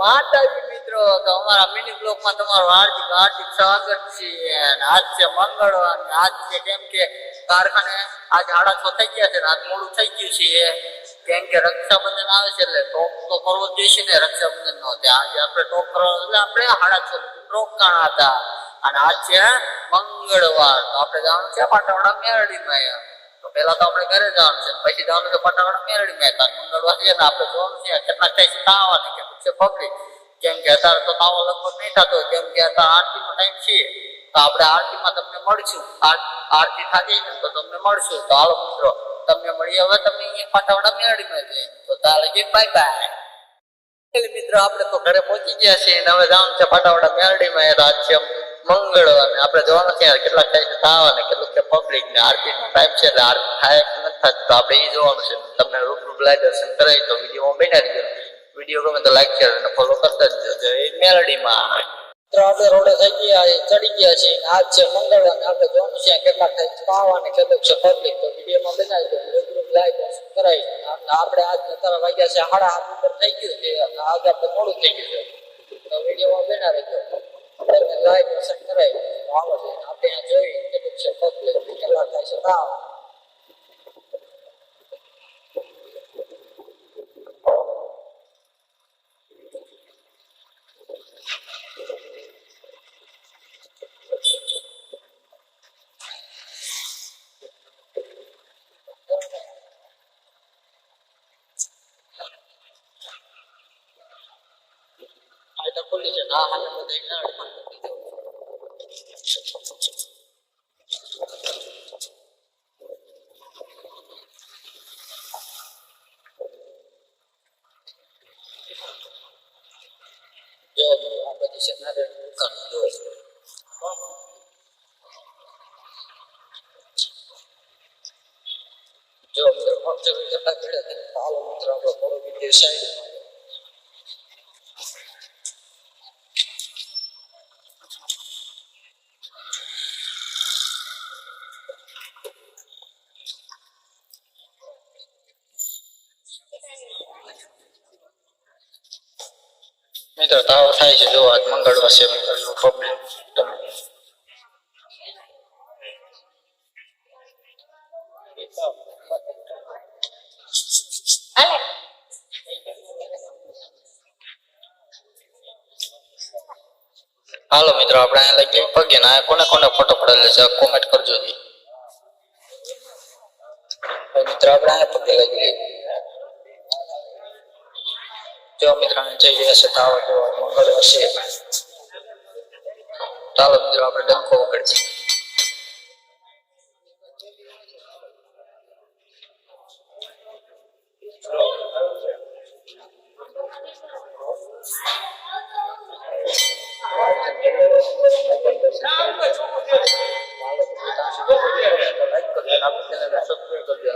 માતાજી મિત્રો, તો અમારા મિની બ્લોક માં તમારું હાર્દિક હાર્દિક સ્વાગત છે. આજ છે મંગળવાર, આજ છે કેમ કે કારખાને આજ 6:30 થઈ ગયા છે, આજ મોડું થઈ ગયું છે કેમ કે રક્ષાબંધન આવે છે એટલે ટોપ તો કરવો જ જોઈશે ને. રક્ષાબંધન નો આજે આપણે ટોપ કરવા એટલે આપણે 6:30 રોકાણા હતા અને આજ છે મંગળવાર. તો આપણે જવાનું છે પાટાવાડા મેરડીમાં. તો પેલા તો આપણે ઘરે જવાનું છે, પછી જવાનું છે પાટાવાડા મેરડીમાં. મંગળવાર છે ને આપણે જોવાનું છે કેટલા થાય છે તાવ અને કેટલું છે પબ્લિક. કેમ કે અત્યારે તો તાવ લગભગ નહીં થતો, કેમ કે અત્યારે આરતી નો ટાઈમ છે. તો આપણે આરતીમાં તમને મળશું, આરતી થાતી ને તો તમને મળશું. તો હાલો મિત્રો, તમને મળી હવે તમે અહીંયા પાટાવાડા મેરડીમાં છે. તો ચાલો જી, બાય બાય. મિત્રો આપણે તો ઘરે પહોંચી ગયા છીએ અને હવે જવાનું છે પાટાવાડા મેરડીમાં. આજ છે મંગળવાર ને આપણે જોવાનું છે કેટલા થાય છે તાવ અને કેટલું છે પબ્લિક ને. આરતી નો ટાઈમ છે એટલે આરતી થાય કે નથી થતી તો આપણે એ જોવાનું છે. તમને રૂબરૂ લાઈવ દર્શન કરાવી તો વિડીયોમાં બનાવી દેજો. વિડીયો ગમે તો લાઈક શેર અને ફોલો કરતા જજો. જય મેરડીમાં. તો આપણે રોડે થઈ ગયા, ચડી ગયા છીએ. આજ છે મંગળવાર ને આપણે જોવાનું છે કેટલા થાય તાવ અને કેટલું છે પબ્લિક. તો વિડીયોમાં બનાવી દો, રૂબરૂ લાઈવ દર્શન કરાવી. આપણે આજ અત્યારે વાગ્યા છે 7:30 ઉપર થઈ ગયું છે અને આજ આપણે મોડું થઈ ગયું છે. તો વિડીયોમાં બના રહેજો, તમને લાઈવ દર્શન કરાવી. આવો છે આપણે અહીંયા જોઈ કેટલું છે પબ્લિક, કેટલા થાય છે તાવ. આ ખુલ્લી છે ના હાલે બધા જો આ બધી છે ના દુકાન જો જો મિત્રો ફક્ત કેટલા ભીડ છે. હાલો મિત્રો આપણો થોડો વિડીયો સાઈડ મિત્રો તાવ થાય છે. જો આજ મંગળવાર છે મિત્રો, પબ્લિક હાલો મિત્રો આપણે અહીંયા લઈ પગે ને કોને કોને ફોટો પડેલો છે કોમેન્ટ કરજો જી. મિત્રો આપણે અહીંયા પગે લઈ જો મિત્રો જઈ રહ્યા છે તાવ જો મંગળવાર છે. ચાલો મિત્રો આપણે ડંકો વગાડીએ. લાઈક કરજો, આપણી ચેનલને સબસ્ક્રાઇબ કરજો.